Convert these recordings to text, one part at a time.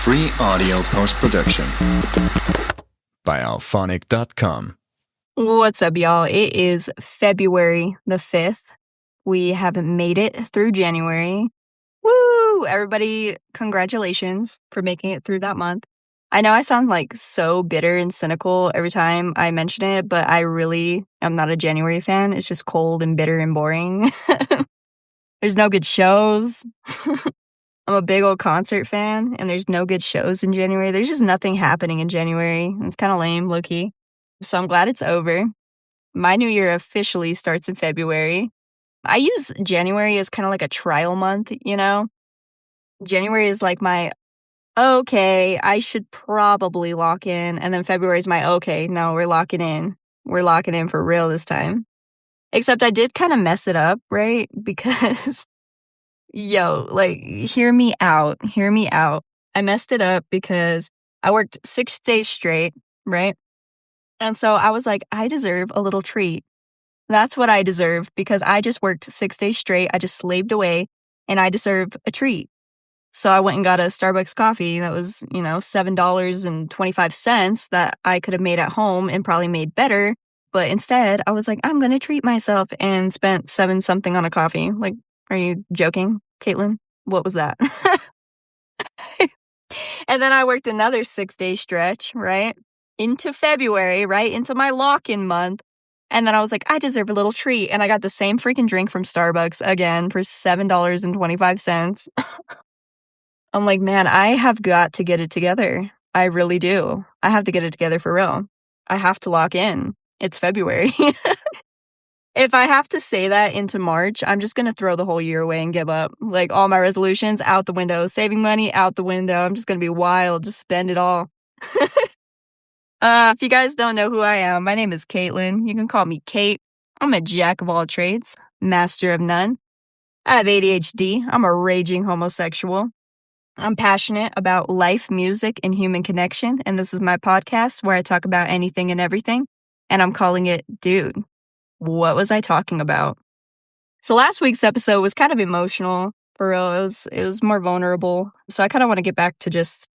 Free audio post-production by Alphonic.com. What's up, y'all? It is February the 5th. We have made it through January. Woo! Everybody, congratulations for making it through that month. I know I sound like so bitter and cynical every time I mention it, but I really am not a January fan. It's just cold and bitter and boring. There's no good shows. I'm a big old concert fan, and there's no good shows in January. There's just nothing happening in January. It's kind of lame, low-key. So I'm glad it's over. My new year officially starts in February. I use January as kind of like a trial month, you know? January is like my, okay, I should probably lock in. And then February is my, okay, no, we're locking in. We're locking in for real this time. Except I did kind of mess it up, right? Because... hear me out. I messed it up because I worked 6 days straight, right? And so I was like, I deserve a little treat. That's what I deserve because I just worked 6 days straight. I just slaved away and I deserve a treat. So I went and got a Starbucks coffee that was, $7.25 that I could have made at home and probably made better. But instead, I was like, I'm going to treat myself and spent $7 something on a coffee. Like, are you joking, Caitlin? What was that? And then I worked another 6-day stretch, right? Into February, right? Into my lock-in month. And then I was like, I deserve a little treat. And I got the same freaking drink from Starbucks again for $7.25. I'm like, man, I have got to get it together. I really do. I have to get it together for real. I have to lock in. It's February. If I have to say that into March, I'm just going to throw the whole year away and give up. Like, all my resolutions out the window. Saving money out the window. I'm just going to be wild. Just spend it all. If you guys don't know who I am, my name is Caitlin. You can call me Kate. I'm a jack of all trades, master of none. I have ADHD. I'm a raging homosexual. I'm passionate about life, music, and human connection. And this is my podcast where I talk about anything and everything. And I'm calling it Dude. What was I talking about? So last week's episode was kind of emotional, for real. It was more vulnerable. So I kind of want to get back to just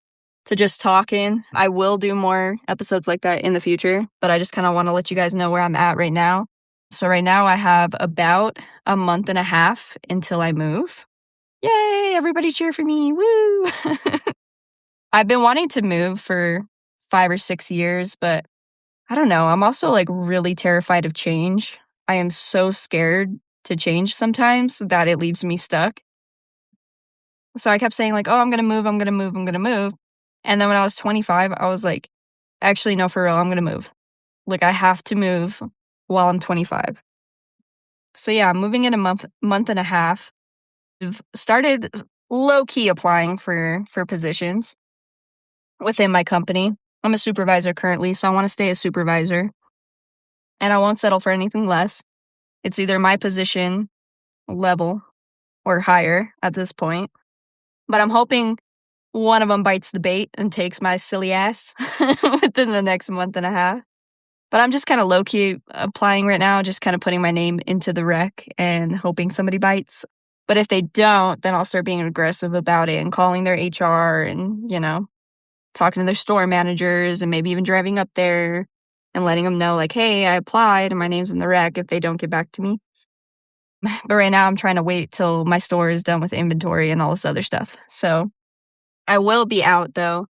talking. I will do more episodes like that in the future, but I just kind of want to let you guys know where I'm at right now. So right now I have about a month and a half until I move. Yay! Everybody cheer for me. Woo! I've been wanting to move for 5 or 6 years, but I don't know. I'm also really terrified of change. I am so scared to change sometimes that it leaves me stuck. So I kept saying I'm going to move. And then when I was 25, I was like, actually, no, for real, I'm going to move. I have to move while I'm 25. So yeah, I'm moving in a month and a half. I've started low-key applying for positions within my company. I'm a supervisor currently, so I want to stay a supervisor. And I won't settle for anything less. It's either my position level or higher at this point. But I'm hoping one of them bites the bait and takes my silly ass within the next month and a half. But I'm just kind of low-key applying right now, just kind of putting my name into the rec and hoping somebody bites. But if they don't, then I'll start being aggressive about it and calling their HR and, talking to their store managers and maybe even driving up there and letting them know, hey, I applied and my name's in the rec if they don't get back to me. But right now I'm trying to wait till my store is done with inventory and all this other stuff. So I will be out, though,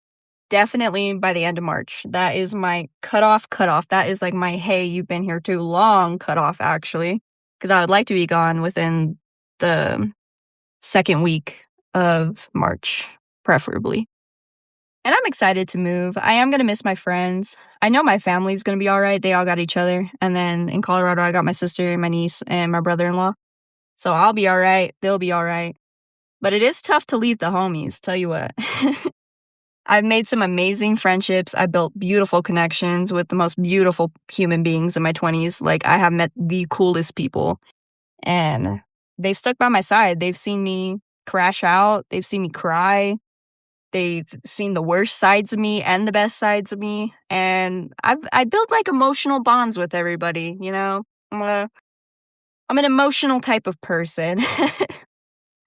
definitely by the end of March. That is my cutoff. That is my, hey, you've been here too long cutoff, actually, because I would like to be gone within the second week of March, preferably. And I'm excited to move. I am going to miss my friends. I know my family's going to be all right. They all got each other. And then in Colorado, I got my sister, my niece, and my brother-in-law. So I'll be all right. They'll be all right. But it is tough to leave the homies, tell you what. I've made some amazing friendships. I built beautiful connections with the most beautiful human beings in my 20s. I have met the coolest people. And they've stuck by my side. They've seen me crash out. They've seen me cry. They've seen the worst sides of me and the best sides of me. And I build emotional bonds with everybody, I'm an emotional type of person.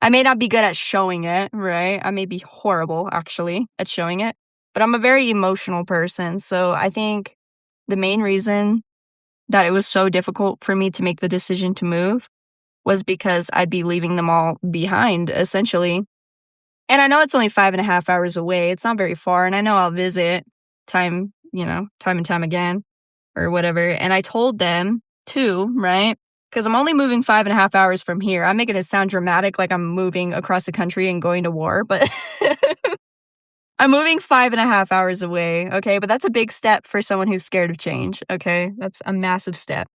I may not be good at showing it, right? I may be horrible, actually, at showing it. But I'm a very emotional person. So I think the main reason that it was so difficult for me to make the decision to move was because I'd be leaving them all behind, essentially. And I know it's only 5.5 hours away. It's not very far. And I know I'll visit time and time again or whatever. And I told them too, right? Because I'm only moving 5.5 hours from here. I'm making it sound dramatic like I'm moving across the country and going to war, but I'm moving 5.5 hours away, okay? But that's a big step for someone who's scared of change, okay? That's a massive step.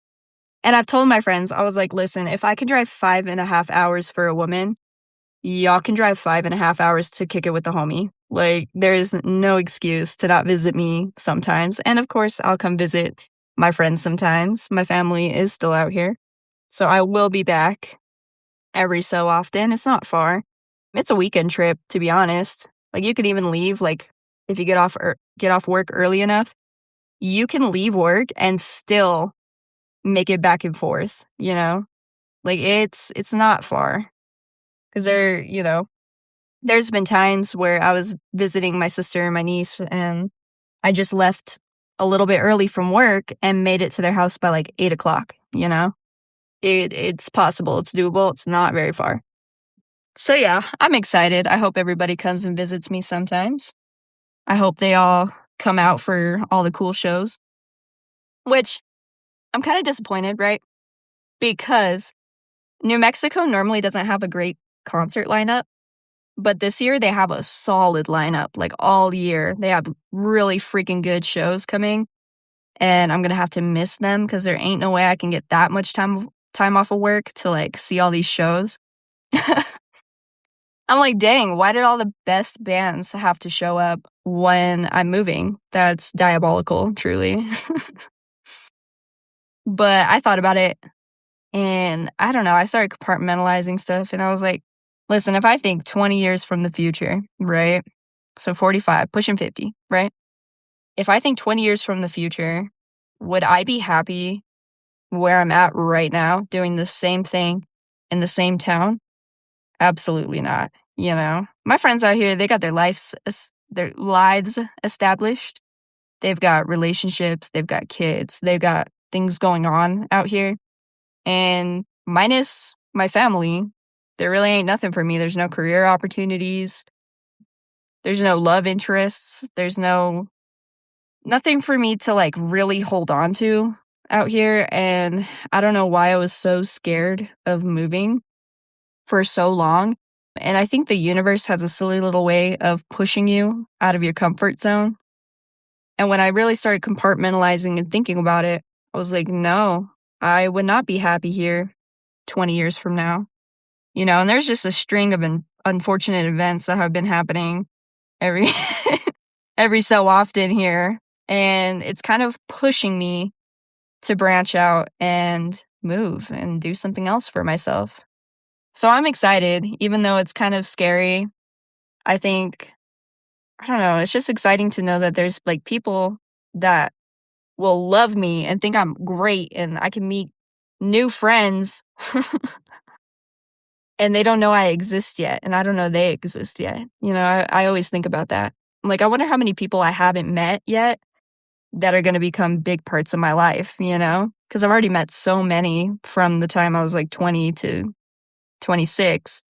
And I've told my friends, I was like, listen, if I can drive 5.5 hours for a woman, y'all can drive 5.5 hours to kick it with the homie. Like, there's no excuse to not visit me sometimes. And of course, I'll come visit my friends sometimes. My family is still out here. So I will be back every so often. It's not far. It's a weekend trip, to be honest. Like, you could even leave, like, if you get off work early enough, you can leave work and still make it back and forth, you know? Like, it's not far. Because there's been times where I was visiting my sister and my niece, and I just left a little bit early from work and made it to their house by like 8 o'clock, you know? It's possible. It's doable. It's not very far. So yeah, I'm excited. I hope everybody comes and visits me sometimes. I hope they all come out for all the cool shows. Which, I'm kind of disappointed, right? Because New Mexico normally doesn't have a great concert lineup. But this year, they have a solid lineup, like all year. They have really freaking good shows coming. And I'm going to have to miss them because there ain't no way I can get that much time off of work to like see all these shows. I'm like, dang, why did all the best bands have to show up when I'm moving? That's diabolical, truly. But I thought about it, and I don't know, I started compartmentalizing stuff, and I was like, listen, if I think 20 years from the future, right? So 45, pushing 50, right? If I think 20 years from the future, would I be happy where I'm at right now, doing the same thing in the same town? Absolutely not. You know, my friends out here, they got their lives established. They've got relationships, they've got kids, they've got things going on out here. And minus my family, there really ain't nothing for me. There's no career opportunities. There's no love interests. There's nothing for me to like really hold on to out here. And I don't know why I was so scared of moving for so long. And I think the universe has a silly little way of pushing you out of your comfort zone. And when I really started compartmentalizing and thinking about it, I was like, no, I would not be happy here 20 years from now. You know, and there's just a string of unfortunate events that have been happening every every so often here. And it's kind of pushing me to branch out and move and do something else for myself. So I'm excited, even though it's kind of scary. I don't know, it's just exciting to know that there's like people that will love me and think I'm great and I can meet new friends and they don't know I exist yet and I don't know they exist yet. You know, I always think about that. I'm like, I wonder how many people I haven't met yet that are going to become big parts of my life, you know? Because I've already met so many from the time I was like 20 to 26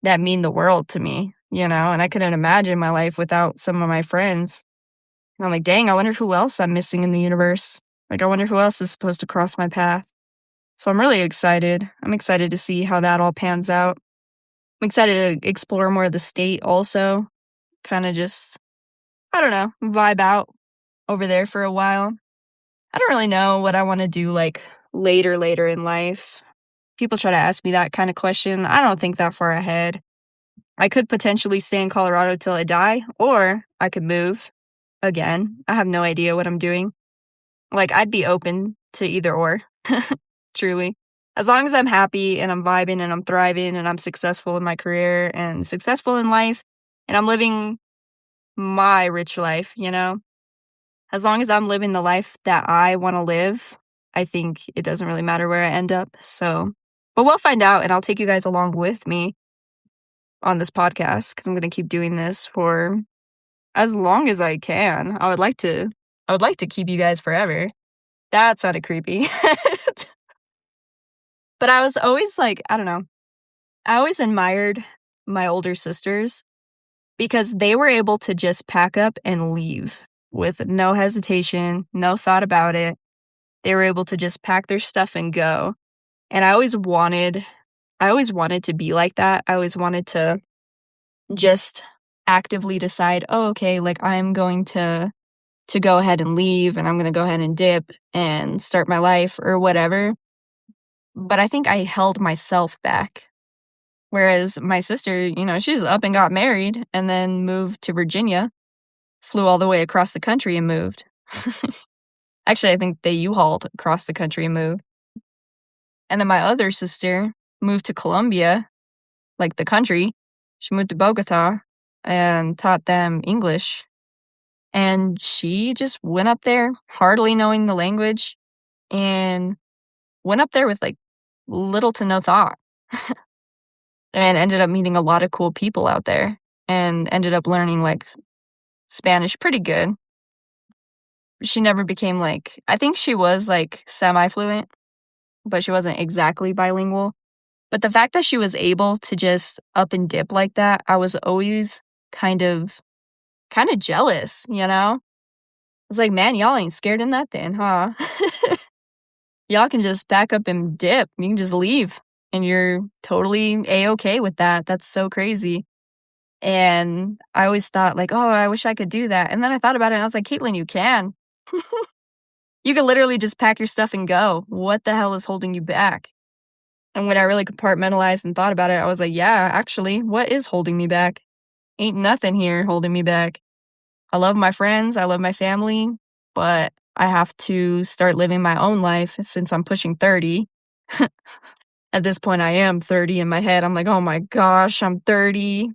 that mean the world to me, you know? And I couldn't imagine my life without some of my friends. And I'm like, dang, I wonder who else I'm missing in the universe. Like, I wonder who else is supposed to cross my path. So I'm really excited. I'm excited to see how that all pans out. I'm excited to explore more of the state also. Kind of just, I don't know, vibe out over there for a while. I don't really know what I want to do like later in life. People try to ask me that kind of question. I don't think that far ahead. I could potentially stay in Colorado till I die, or I could move again. I have no idea what I'm doing. Like, I'd be open to either or, truly. As long as I'm happy and I'm vibing and I'm thriving and I'm successful in my career and successful in life and I'm living my rich life, you know? As long as I'm living the life that I want to live, I think it doesn't really matter where I end up. So, but we'll find out and I'll take you guys along with me. on this podcast because I'm going to keep doing this for as long as I can. I would like to keep you guys forever. That sounded creepy. But I was always like, I don't know. I always admired my older sisters because they were able to just pack up and leave with no hesitation, no thought about it. They were able to just pack their stuff and go. And I always wanted to be like that. I always wanted to just actively decide, oh, okay, like I'm going to go ahead and leave and I'm going to go ahead and dip and start my life or whatever. But I think I held myself back. Whereas my sister, you know, she's up and got married and then moved to Virginia, flew all the way across the country and moved. Actually, I think they U-hauled across the country and moved. And then my other sister moved to Colombia, like the country. She moved to Bogota and taught them English. And she just went up there, hardly knowing the language, and went up there with like little to no thought. And ended up meeting a lot of cool people out there and ended up learning like Spanish pretty good. She never became like, I think she was like semi-fluent, but she wasn't exactly bilingual. But the fact that she was able to just up and dip like that, I was always kind of jealous, you know? I was like, man, y'all ain't scared of nothing, huh? Y'all can just back up and dip. You can just leave. And you're totally A-okay with that. That's so crazy. And I always thought like, oh, I wish I could do that. And then I thought about it and I was like, Caitlin, you can. You could literally just pack your stuff and go. What the hell is holding you back? And when I really compartmentalized and thought about it, I was like, yeah, actually, what is holding me back? Ain't nothing here holding me back. I love my friends. I love my family. But I have to start living my own life since I'm pushing 30. At this point, I am 30 in my head. I'm like, oh my gosh, I'm 30.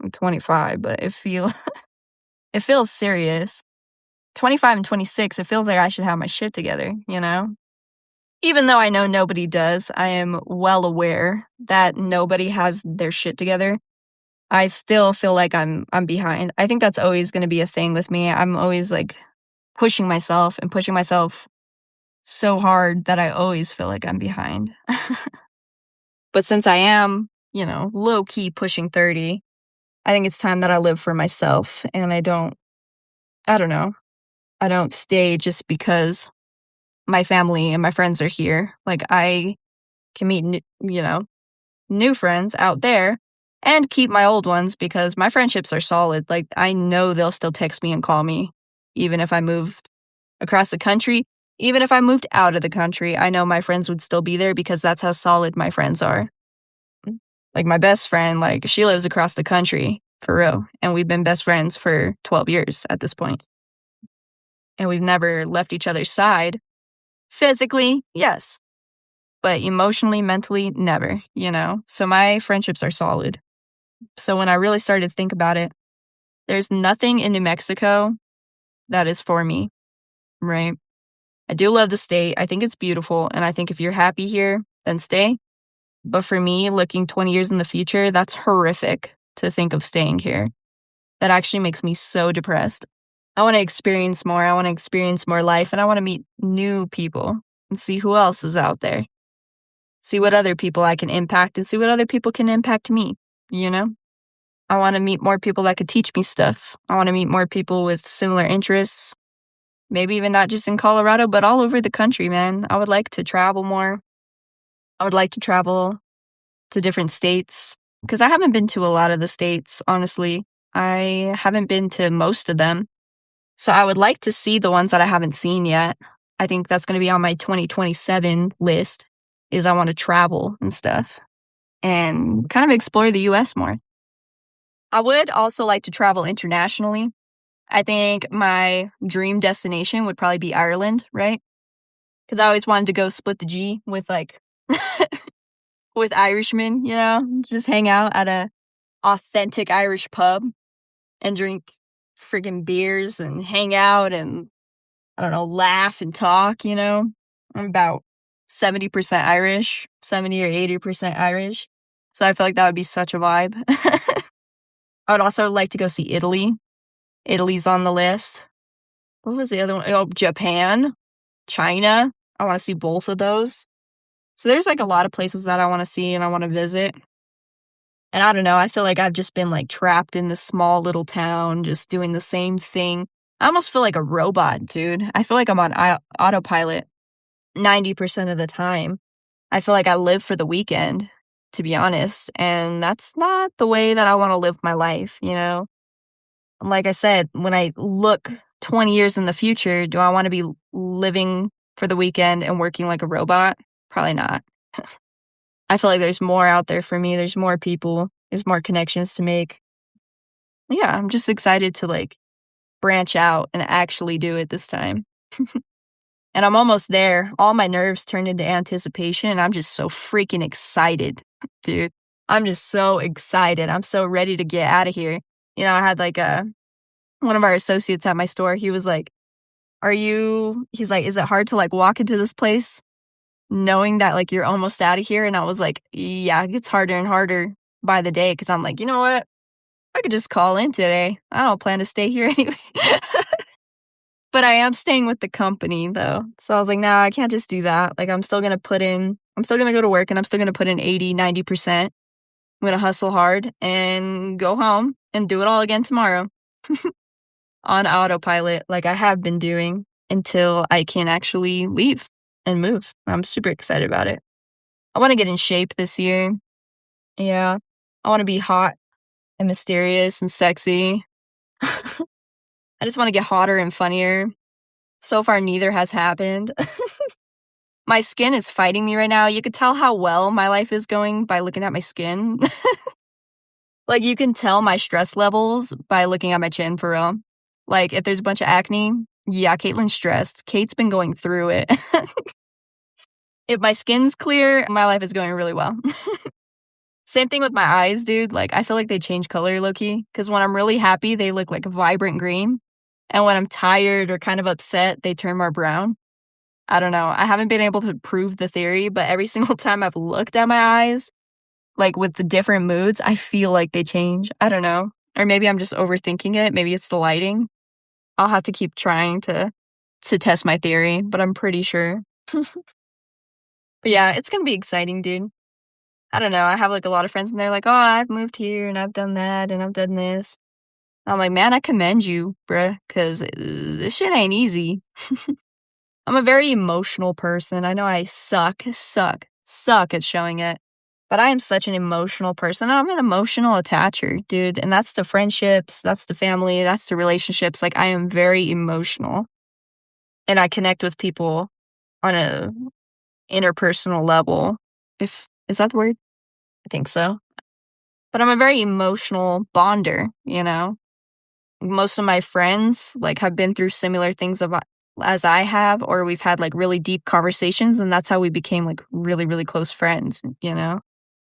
I'm 25, but it feels serious. 25 and 26, it feels like I should have my shit together, you know? Even though I know nobody does, I am well aware that nobody has their shit together. I still feel like I'm behind. I think that's always going to be a thing with me. I'm always like pushing myself so hard that I always feel like I'm behind. But since I am, you know, low-key pushing 30, I think it's time that I live for myself and I don't stay just because my family and my friends are here. Like I can meet, new friends out there and keep my old ones because my friendships are solid. Like I know they'll still text me and call me even if I moved across the country. Even if I moved out of the country, I know my friends would still be there because that's how solid my friends are. Like my best friend, like she lives across the country for real. And we've been best friends for 12 years at this point. And we've never left each other's side. Physically, yes. But emotionally, mentally, never, you know? So my friendships are solid. So when I really started to think about it, there's nothing in New Mexico that is for me, right? I do love the state. I think it's beautiful. And I think if you're happy here, then stay. But for me, looking 20 years in the future, that's horrific to think of staying here. That actually makes me so depressed. I want to experience more. I want to experience more life. And I want to meet new people and see who else is out there. See what other people I can impact and see what other people can impact me, you know? I want to meet more people that could teach me stuff. I want to meet more people with similar interests. Maybe even not just in Colorado, but all over the country, man. I would like to travel more. I would like to travel to different states because I haven't been to a lot of the states, honestly. I haven't been to most of them. So I would like to see the ones that I haven't seen yet. I think that's going to be on my 2027 list is I want to travel and stuff and kind of explore the US more. I would also like to travel internationally. I think my dream destination would probably be Ireland, right? Because I always wanted to go split the G with like with Irishmen, you know, just hang out at a authentic Irish pub and drink friggin' beers and hang out and, I don't know, laugh and talk, you know. I'm about 70% Irish, 70 or 80% Irish. So I feel like that would be such a vibe. I would also like to go see Italy. Italy's on the list. What was the other one? Oh, Japan, China. I want to see both of those. So there's like a lot of places that I want to see and I want to visit. And I don't know, I feel like I've just been like trapped in this small little town, just doing the same thing. I almost feel like a robot, dude. I feel like I'm on autopilot 90% of the time. I feel like I live for the weekend, to be honest. And that's not the way that I want to live my life, you know? Like I said, when I look 20 years in the future, do I want to be living for the weekend and working like a robot? Probably not. I feel like there's more out there for me. There's more people. There's more connections to make. Yeah, I'm just excited to like branch out and actually do it this time. And I'm almost there. All my nerves turned into anticipation. And I'm just so freaking excited, dude. I'm just so excited. I'm so ready to get out of here. You know, I had like one of our associates at my store. He was like, he's like, is it hard to like walk into this place knowing that like you're almost out of here? And I was like, yeah, it gets harder and harder by the day because I'm like, you know what? I could just call in today. I don't plan to stay here anyway. But I am staying with the company though. So I was like, nah, I can't just do that. Like I'm still going to go to work and I'm still going to put in 80, 90%. I'm going to hustle hard and go home and do it all again tomorrow on autopilot like I have been doing until I can actually leave and move. I'm super excited about it. I want to get in shape this year. Yeah. I want to be hot and mysterious and sexy. I just want to get hotter and funnier. So far, neither has happened. My skin is fighting me right now. You could tell how well my life is going by looking at my skin. Like, you can tell my stress levels by looking at my chin, for real. Like, if there's a bunch of acne, yeah, Caitlin's stressed. Kate's been going through it. If my skin's clear, my life is going really well. Same thing with my eyes, dude. Like, I feel like they change color low-key. Because when I'm really happy, they look like vibrant green. And when I'm tired or kind of upset, they turn more brown. I don't know. I haven't been able to prove the theory, but every single time I've looked at my eyes, like with the different moods, I feel like they change. I don't know. Or maybe I'm just overthinking it. Maybe it's the lighting. I'll have to keep trying to test my theory, but I'm pretty sure. But yeah, it's going to be exciting, dude. I don't know. I have like a lot of friends and they're like, oh, I've moved here and I've done that and I've done this. I'm like, man, I commend you, bruh, because this shit ain't easy. I'm a very emotional person. I know I suck at showing it, but I am such an emotional person. I'm an emotional attacher, dude, and that's to friendships, that's to family, that's to relationships. Like, I am very emotional, and I connect with people on a interpersonal level. Is that the word? I think so. But I'm a very emotional bonder, you know? Most of my friends like have been through similar things as I have, or we've had like really deep conversations, and that's how we became like really, really close friends, you know?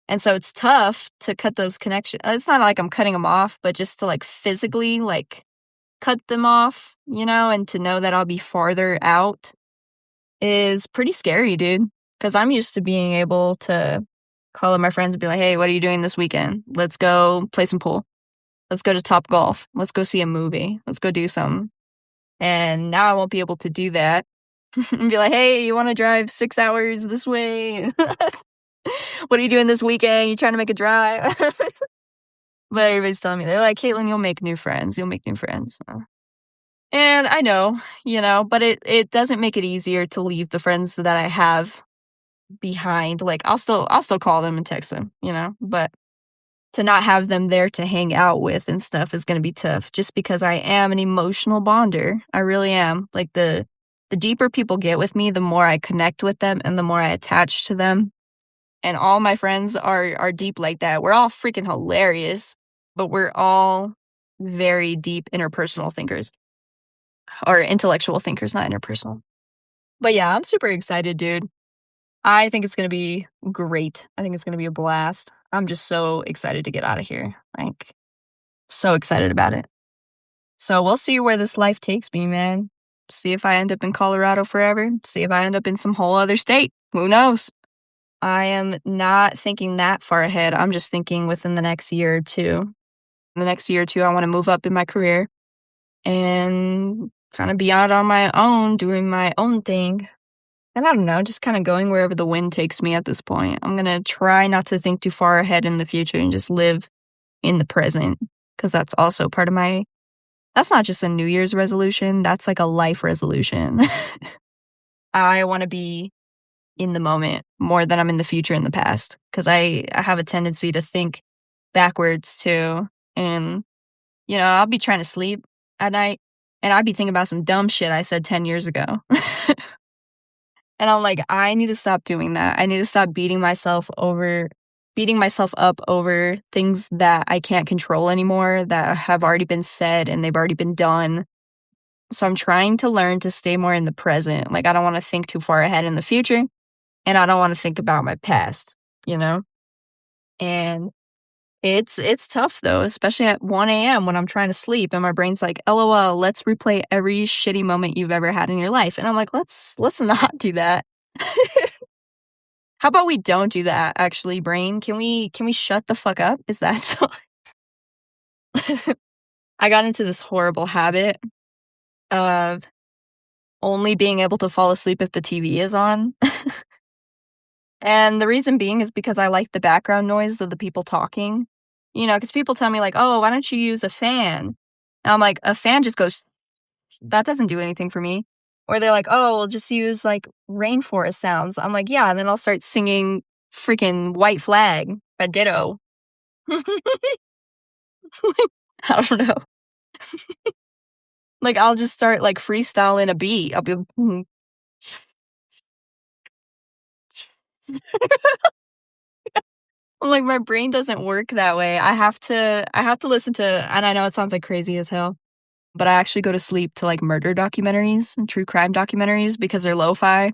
And so it's tough to cut those connections. It's not like I'm cutting them off, but just to like physically like cut them off, you know, and to know that I'll be farther out is pretty scary, dude. Because I'm used to being able to call up my friends and be like, hey, what are you doing this weekend? Let's go play some pool. Let's go to Top Golf. Let's go see a movie. Let's go do something. And now I won't be able to do that. And be like, hey, you want to drive 6 hours this way? What are you doing this weekend? You trying to make a drive? But everybody's telling me, they're like, Caitlin, you'll make new friends. You'll make new friends. And I know, you know, but it doesn't make it easier to leave the friends that I have behind. Like, I'll still call them and text them, you know, but to not have them there to hang out with and stuff is going to be tough just because I am an emotional bonder. I really am. Like the deeper people get with me, the more I connect with them and the more I attach to them. And all my friends are deep like that. We're all freaking hilarious, but we're all very deep interpersonal thinkers or intellectual thinkers, not interpersonal. But yeah, I'm super excited, dude. I think it's going to be great. I think it's going to be a blast. I'm just so excited to get out of here. Like, so excited about it. So we'll see where this life takes me, man. See if I end up in Colorado forever. See if I end up in some whole other state. Who knows? I am not thinking that far ahead. I'm just thinking within the next year or two. The next year or two, I want to move up in my career and kind of be out on my own, doing my own thing. And I don't know, just kind of going wherever the wind takes me at this point. I'm going to try not to think too far ahead in the future and just live in the present because that's also part of my, that's not just a New Year's resolution, that's like a life resolution. I want to be in the moment more than I'm in the future and the past because I have a tendency to think backwards too. And, I'll be trying to sleep at night and I'd be thinking about some dumb shit I said 10 years ago. And I'm like, I need to stop doing that. I need to stop beating myself up over things that I can't control anymore, that have already been said and they've already been done. So I'm trying to learn to stay more in the present. Like, I don't want to think too far ahead in the future, and I don't want to think about my past, And it's tough, though, especially at 1 a.m. when I'm trying to sleep and my brain's like, LOL, let's replay every shitty moment you've ever had in your life. And I'm like, let's not do that. How about we don't do that, actually, brain? Can we shut the fuck up? Is that so? I got into this horrible habit of only being able to fall asleep if the TV is on. And the reason being is because I like the background noise of the people talking. Because people tell me like, oh, why don't you use a fan? And I'm like, a fan just goes, that doesn't do anything for me. Or they're like, oh, we'll just use like rainforest sounds. I'm like, yeah, and then I'll start singing freaking White Flag by Ditto. I don't know. Like, I'll just start like freestyling a beat. I'll be I'm like, my brain doesn't work that way. I have to listen to, and I know it sounds like crazy as hell, but I actually go to sleep to like murder documentaries and true crime documentaries because they're lo-fi.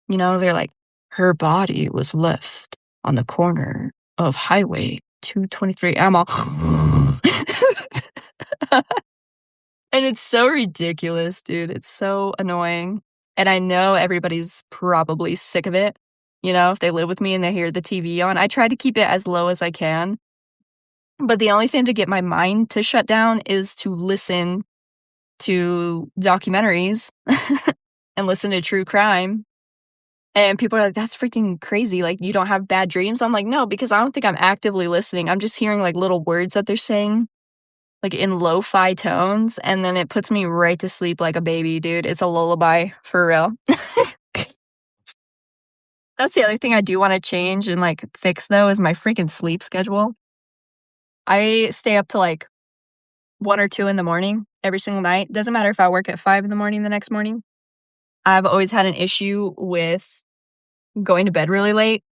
They're like, her body was left on the corner of Highway 223. I'm all, and it's so ridiculous, dude. It's so annoying. And I know everybody's probably sick of it. If they live with me and they hear the TV on, I try to keep it as low as I can. But the only thing to get my mind to shut down is to listen to documentaries and listen to true crime. And people are like, that's freaking crazy. Like, you don't have bad dreams? I'm like, no, because I don't think I'm actively listening. I'm just hearing like little words that they're saying, like in lo-fi tones. And then it puts me right to sleep like a baby, dude. It's a lullaby for real. That's the other thing I do want to change and like fix though is my freaking sleep schedule. I stay up to like 1 or 2 in the morning every single night. Doesn't matter if I work at 5 in the morning the next morning. I've always had an issue with going to bed really late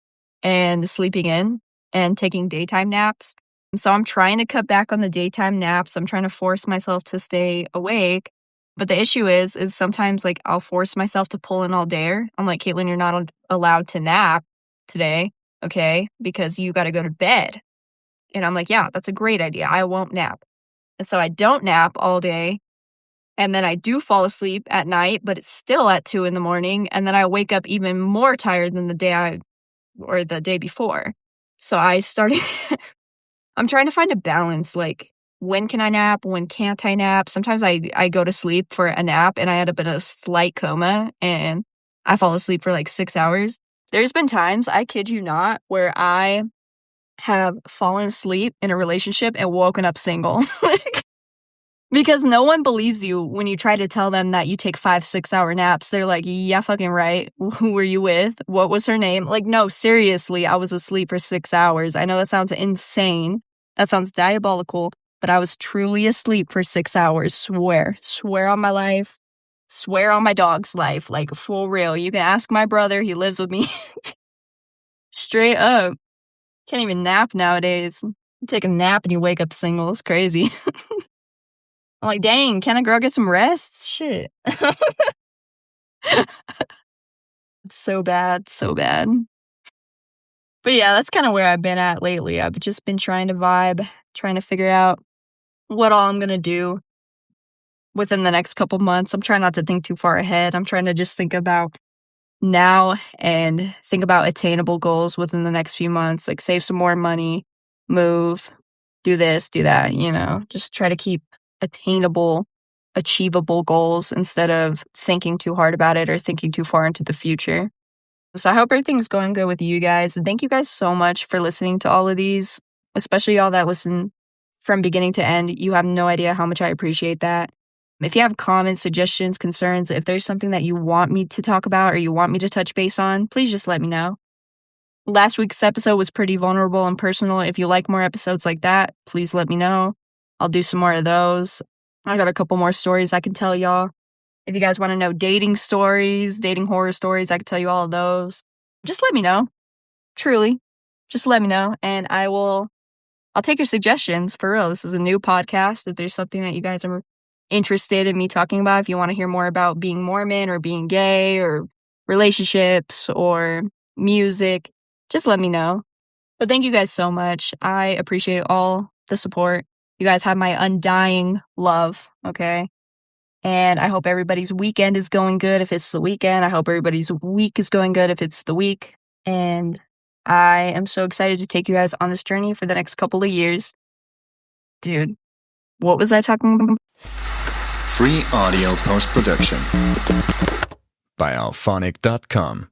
and sleeping in and taking daytime naps. So I'm trying to cut back on the daytime naps. I'm trying to force myself to stay awake. But the issue is sometimes like I'll force myself to pull in all day. I'm like, Caitlin, you're not allowed to nap today, okay? Because you got to go to bed. And I'm like, yeah, that's a great idea. I won't nap. And so I don't nap all day. And then I do fall asleep at night, but it's still at 2 in the morning. And then I wake up even more tired than the day before. So I started, I'm trying to find a balance. Like, when can I nap? When can't I nap? Sometimes I go to sleep for a nap and I end up in a slight coma and I fall asleep for like 6 hours. There's been times, I kid you not, where I have fallen asleep in a relationship and woken up single. Because no one believes you when you try to tell them that you take 5-6 hour naps. They're like, yeah, fucking right. Who were you with? What was her name? Like, no, seriously, I was asleep for 6 hours. I know that sounds insane. That sounds diabolical, but I was truly asleep for 6 hours. Swear on my life. Swear on my dog's life. Like, for real. You can ask my brother. He lives with me. Straight up. Can't even nap nowadays. You take a nap and you wake up single. It's crazy. I'm like, dang, can a girl get some rest? Shit. So bad, so bad. But yeah, that's kind of where I've been at lately. I've just been trying to vibe, trying to figure out what all I'm going to do within the next couple months. I'm trying not to think too far ahead. I'm trying to just think about now and think about attainable goals within the next few months. Like save some more money, move, do this, do that, just try to keep attainable, achievable goals instead of thinking too hard about it or thinking too far into the future. So I hope everything's going good with you guys. And thank you guys so much for listening to all of these, especially y'all that listen from beginning to end. You have no idea how much I appreciate that. If you have comments, suggestions, concerns, if there's something that you want me to talk about or you want me to touch base on, please just let me know. Last week's episode was pretty vulnerable and personal. If you like more episodes like that, please let me know. I'll do some more of those. I got a couple more stories I can tell y'all. If you guys want to know dating stories, dating horror stories, I can tell you all of those. Just let me know. Truly. Just let me know. And I'll take your suggestions, for real. This is a new podcast. If there's something that you guys are interested in me talking about, if you want to hear more about being Mormon or being gay or relationships or music, just let me know. But thank you guys so much. I appreciate all the support. You guys have my undying love, okay? And I hope everybody's weekend is going good if it's the weekend. I hope everybody's week is going good if it's the week. And I am so excited to take you guys on this journey for the next couple of years. Dude, what was I talking about? Free audio post-production by alphonic.com.